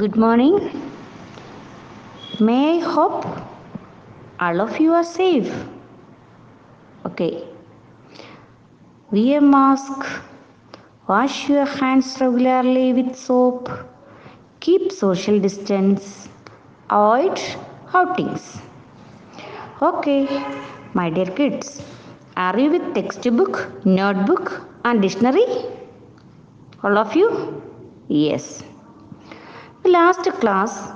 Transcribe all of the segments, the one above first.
Good morning. May I hope all of you are safe. Okay. Wear a mask. Wash your hands regularly with soap. Keep social distance. Avoid outings. Okay, my dear kids, are you with textbook, notebook, and dictionary? All of you? Yes. The last class,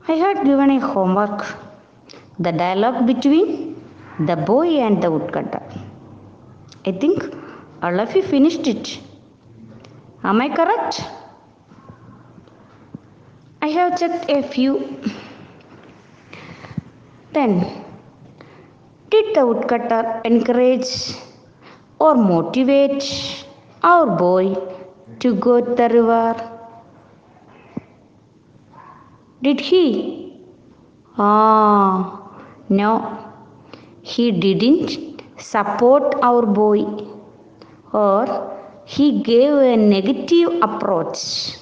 I had given a homework. The dialogue between the boy and the woodcutter. I think all of you finished it. Am I correct? I have checked a few. Then, did the woodcutter encourage or motivate our boy to go to the river? Did he? No. He didn't support our boy, or he gave a negative approach.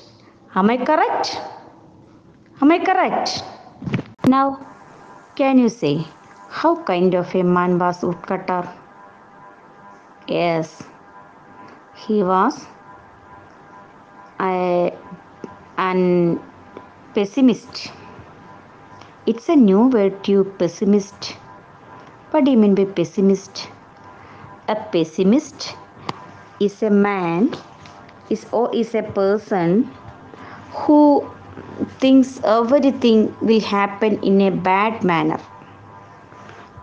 Am I correct? Am I correct? Now, can you say how kind of a man was woodcutter? Yes, he was an pessimist. It's a new word to pessimist. What do you mean by pessimist? A pessimist is a man is a person who thinks everything will happen in a bad manner.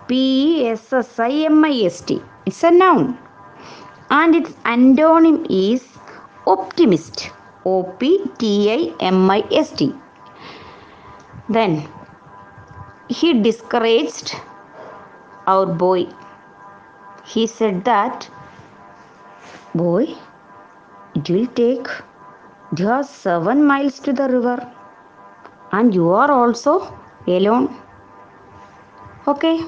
Pessimist. It's a noun. And its antonym is optimist. Optimist. Then he discouraged our boy. He said that, boy, it will take just 7 miles to the river, and you are also alone. Okay,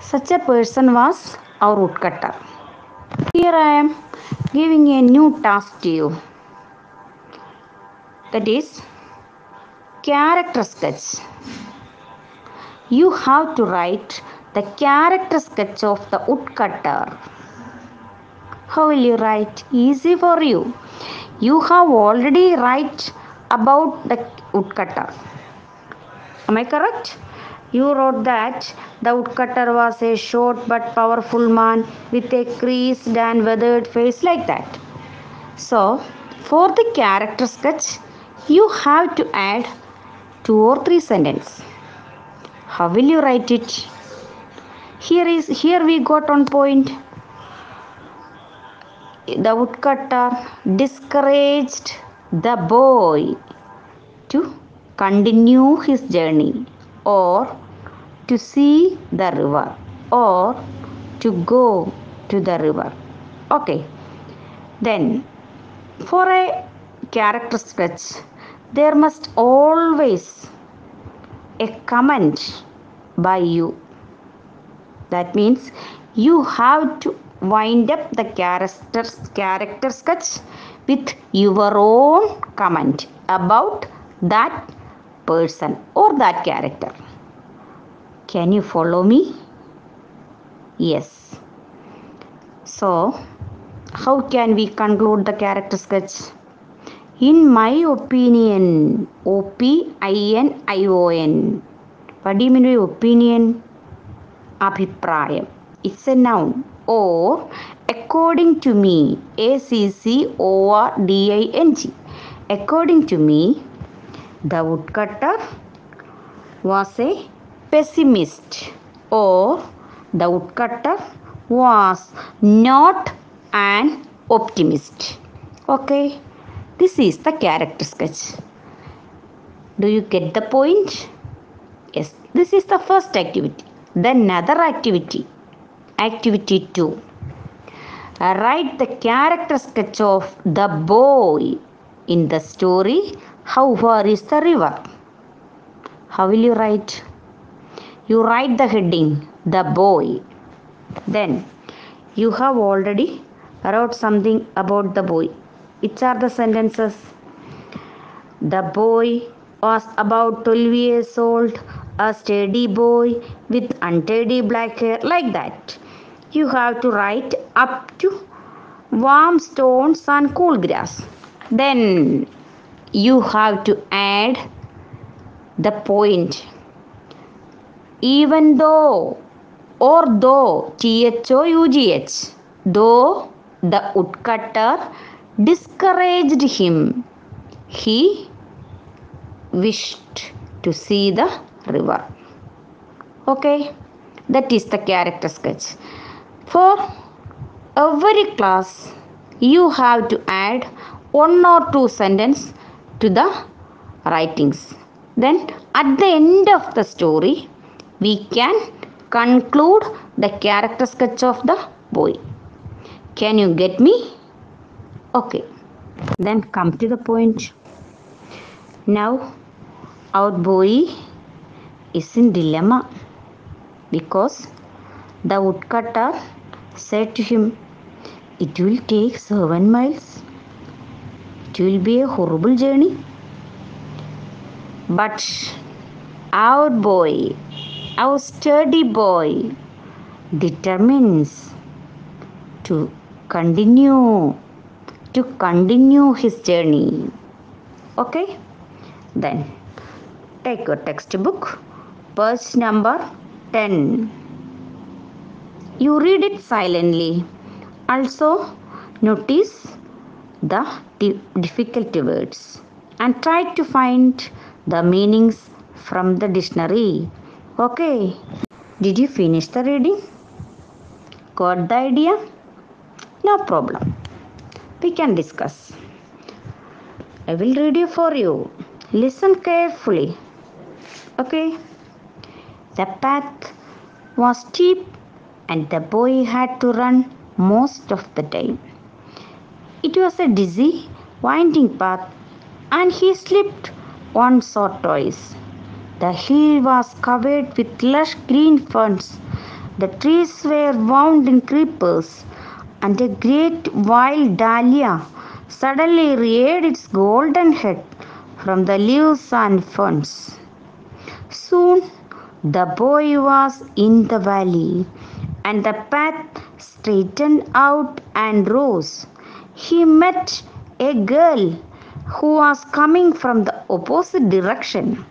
such a person was our woodcutter. Here I am giving a new task to you. That is character sketch. You have to write the character sketch of the woodcutter. How will you write? Easy for you. You have already write about the woodcutter. Am I correct? You wrote that the woodcutter was a short but powerful man with a creased and weathered face, like that. So, for the character sketch, you have to add 2 or 3 sentences. How will you write it? Here we got on point. The woodcutter discouraged the boy to continue his journey, or to see the river, or to go to the river. Okay. Then, for a character sketch, there must always a comment by you. That means you have to wind up the character sketch with your own comment about that person or that character. Can you follow me? Yes. So, how can we conclude the character sketch? In my opinion, opinion. What do you mean by opinion? Abhiprayam. It's a noun. Or according to me, according. According to me, the woodcutter was a pessimist, or the woodcutter was not an optimist. Okay, this is the character sketch. Do you get the point? Yes, this is the first activity. Then another activity. Activity 2. Write the character sketch of the boy in the story. How far is the river? How will you write? You write the heading, the boy. Then you have already wrote something about the boy. Which are the sentences? The boy was about 12 years old, a steady boy with untidy black hair, like that. You have to write up to warm stones and cool grass. Then you have to add the point. Even though, or though, THOUGH, though the woodcutter discouraged him, he wished to see the river. Okay, that is the character sketch. For every class, you have to add one or two sentences to the writings. Then at the end of the story, we can conclude the character sketch of the boy. Can you get me? Okay, then come to the point. Now our boy is in dilemma because the woodcutter said to him, "It will take 7 miles. It will be a horrible journey." But our boy, our sturdy boy, determines to continue his journey. Okay? Then take your textbook, page number 10. You read it silently. Also notice the difficult words and try to find the meanings from the dictionary. Okay? Did you finish the reading? Got the idea? No problem. We can discuss. I will read you for you. Listen carefully. Okay? The path was steep and the boy had to run most of the time. It was a dizzy, winding path and he slipped once or twice. The hill was covered with lush green ferns. The trees were wound in creepers, and a great wild dahlia suddenly reared its golden head from the leaves and ferns. Soon the boy was in the valley, and the path straightened out and rose. He met a girl who was coming from the opposite direction.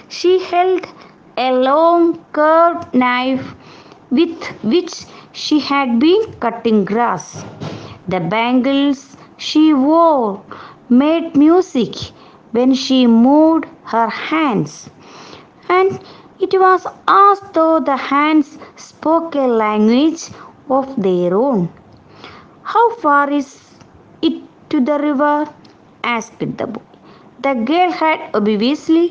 She held a long curved knife with which she had been cutting grass. The bangles she wore made music when she moved her hands, and it was as though the hands spoke a language of their own. "How far is it to the river?" asked the boy. The girl had obviously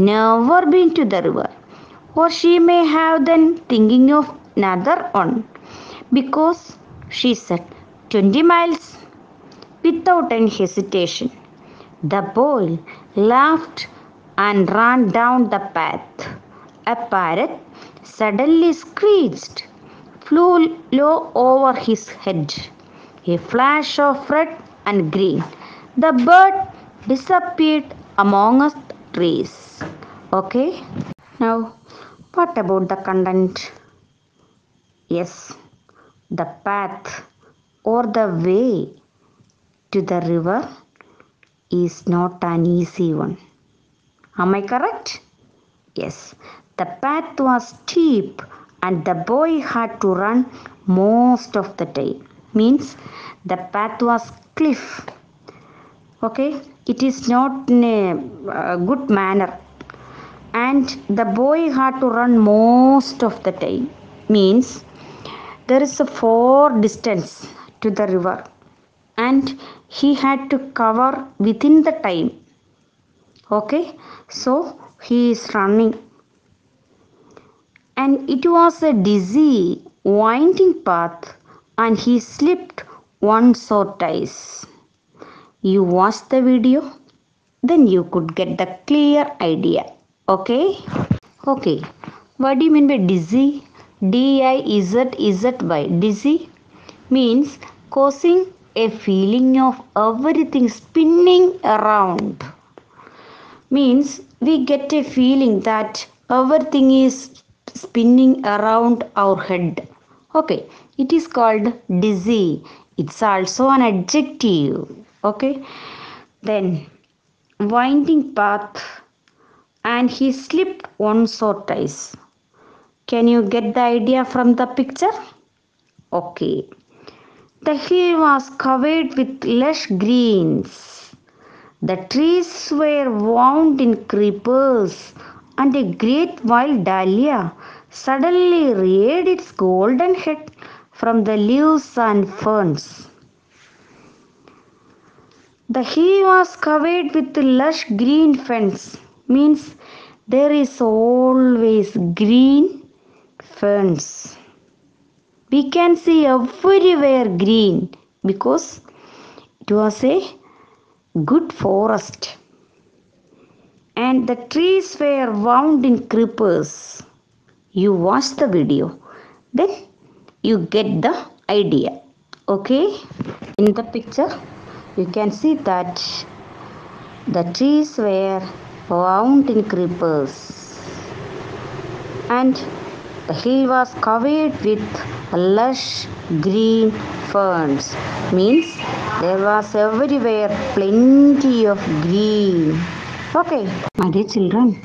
never been to the river, or she may have been thinking of another one, because she said 20 miles without any hesitation. The boy laughed and ran down the path. A parrot suddenly screeched, flew low over his head. A flash of red and green. The bird disappeared among the trees. Okay? Now, what about the content? Yes, the path or the way to the river is not an easy one. Am I correct? Yes, the path was steep and the boy had to run most of the time. Means the path was cliff. Okay, it is not in a good manner, and the boy had to run most of the time. Means there is a far distance to the river and he had to cover within the time. Okay, so he is running, and it was a dizzy, winding path, and he slipped once or twice. You watch the video, then you could get the clear idea. Okay? Okay. What do you mean by dizzy? D-I-Z-Z-Y. Dizzy means causing a feeling of everything spinning around. Means we get a feeling that everything is spinning around our head. Okay, it is called dizzy. It's also an adjective. Okay, then winding path, and he slipped once or twice. Can you get the idea from the picture? Okay. The hill was covered with lush greens. The trees were wound in creepers, and a great wild dahlia suddenly reared its golden head from the leaves and ferns. The hill was covered with lush green fence, means there is always green ferns. We can see everywhere green because it was a good forest, and the trees were wound in creepers. You watch the video, then you get the idea. Okay, in the picture you can see that the trees were wound in creepers, and the hill was covered with lush green ferns. Means there was everywhere plenty of green. Okay, my dear children,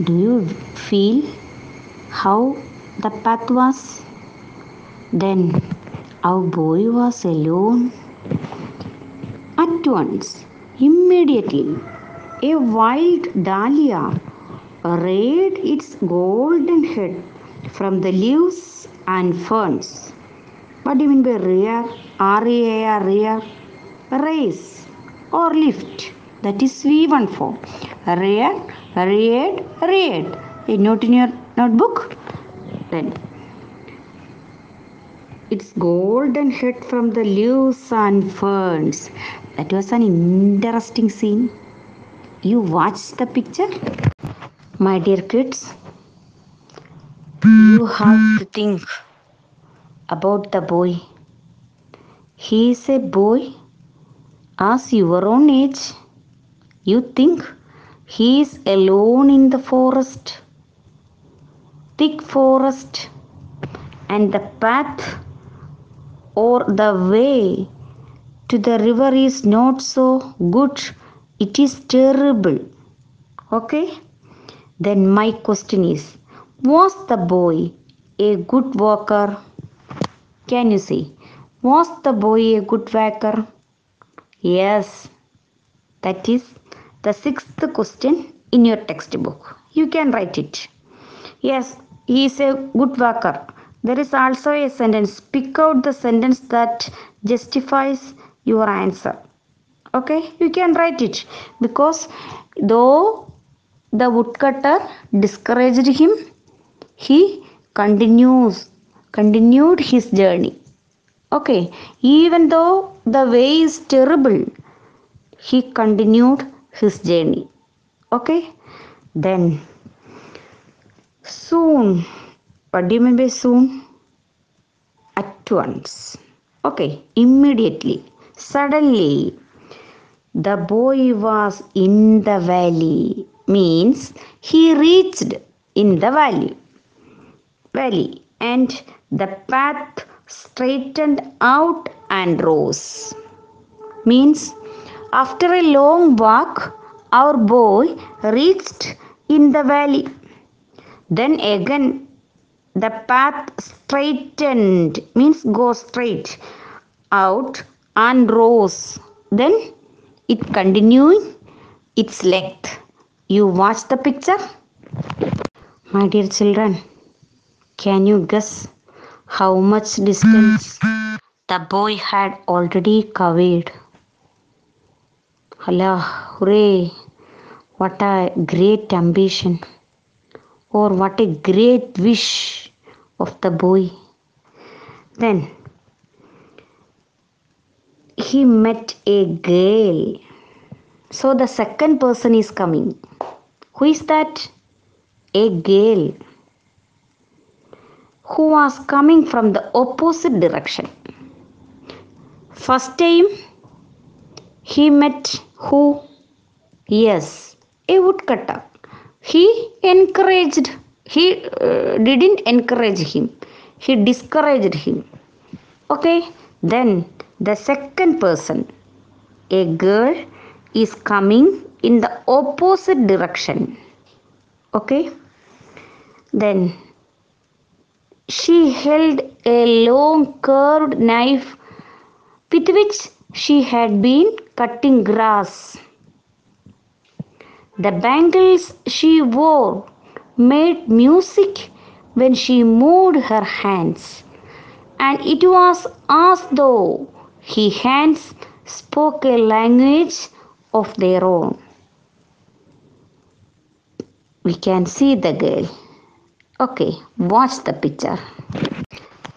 do you feel how the path was? Then our boy was alone. At once, immediately, a wild dahlia reared its golden head from the leaves and ferns. What do you mean by rear? R-E-A-R, rear? Raise or lift. That is V1 form. Rear, reared, reared. A note in your notebook? Then its golden head from the leaves and ferns. That was an interesting scene. You watched the picture? My dear kids, you have to think about the boy. He is a boy as your own age. You think he is alone in the forest, thick forest, and the path or the way to the river is not so good, it is terrible. Okay? Then my question is, was the boy a good walker? Can you see? Was the boy a good walker? Yes, that is the sixth question in your textbook. You can write it. Yes, he is a good walker. There is also a sentence. Pick out the sentence that justifies your answer. Okay, you can write it because though the woodcutter discouraged him, he continued his journey. Okay, even though the way is terrible, he continued his journey. Okay, then soon. What do you mean by soon? At once. Okay, immediately. Suddenly, the boy was in the valley. Means he reached in the valley, and the path straightened out and rose. Means after a long walk, our boy reached in the valley. Then again the path straightened, means go straight out and rose. Then it continuing its length. You watch the picture? My dear children, can you guess how much distance the boy had already covered? Allah, hooray! What a great ambition, or what a great wish of the boy. Then he met a girl. So the second person is coming. Who is that? A girl who was coming from the opposite direction. First time he met who? Yes, a woodcutter. He encouraged, he didn't encourage him, he discouraged him. Okay, then the second person, a girl, is coming in the opposite direction. Okay, then she held a long curved knife with which she had been cutting grass. The bangles she wore made music when she moved her hands, and it was as though her hands spoke a language of their own. We can see the girl. Okay, watch the picture.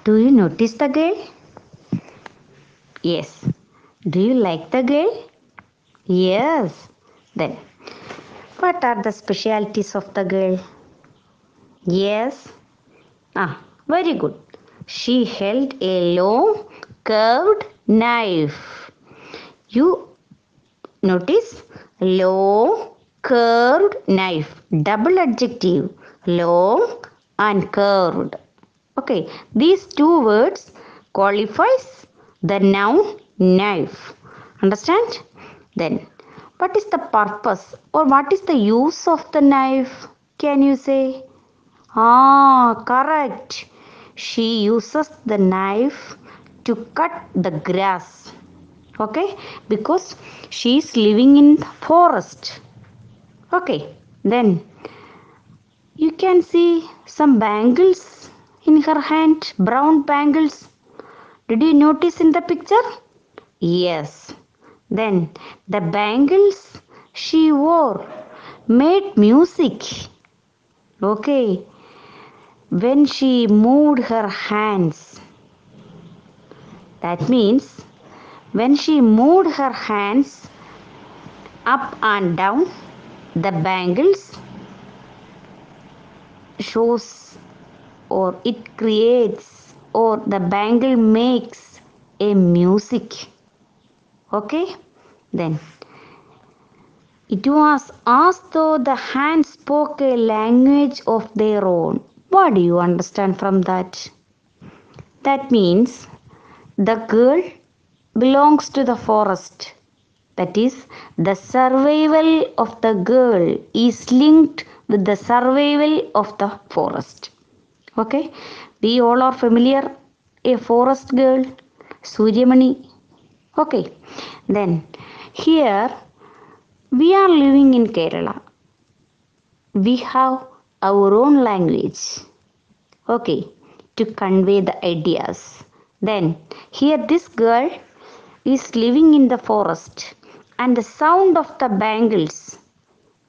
Do you notice the girl? Yes. Do you like the girl? Yes. Then, what are the specialities of the girl? Yes. Very good. She held a long curved knife. You notice long curved knife. Double adjective. Long and curved. Okay. These two words qualifies the noun knife. Understand? Then, what is the purpose or what is the use of the knife? Can you say? Correct. She uses the knife to cut the grass. Okay, because she is living in the forest. Okay, then you can see some bangles in her hand, brown bangles. Did you notice in the picture? Yes. Then the bangles she wore made music. Okay, when she moved her hands. That means when she moved her hands up and down, the bangles shows or it creates or the bangle makes a music. Okay, then it was as though the hands spoke a language of their own. What do you understand from that? That means the girl belongs to the forest. That is, the survival of the girl is linked with the survival of the forest. Okay, we all are familiar. A forest girl, Suryamani. Okay, then here we are living in Kerala. We have our own language. Okay, to convey the ideas. Then here this girl is living in the forest and the sound of the bangles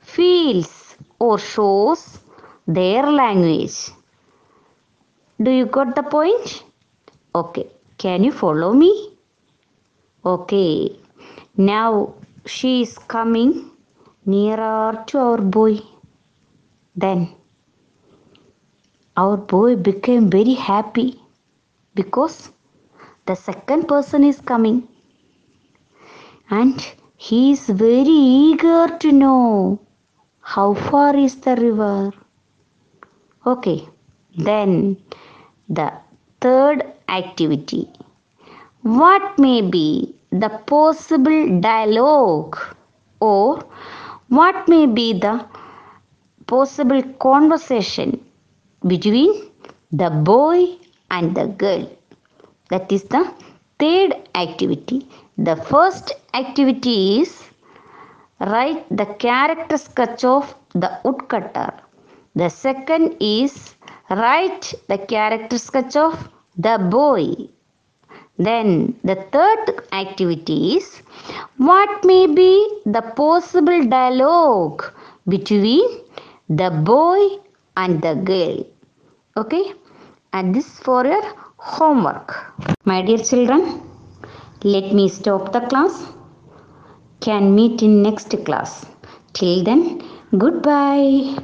feels or shows their language. Do you got the point? Okay, can you follow me? Okay, now she is coming nearer to our boy. Then our boy became very happy because the second person is coming and he is very eager to know how far is the river. Okay, then the third activity. What may be the possible dialogue or what may be the possible conversation between the boy and the girl? That is the third activity. The first activity is write the character sketch of the woodcutter. The second is write the character sketch of the boy. Then the third activity is what may be the possible dialogue between the boy and the girl. Okay, and this is for your homework. My dear children, let me stop the class. Can meet in next class. Till then, goodbye.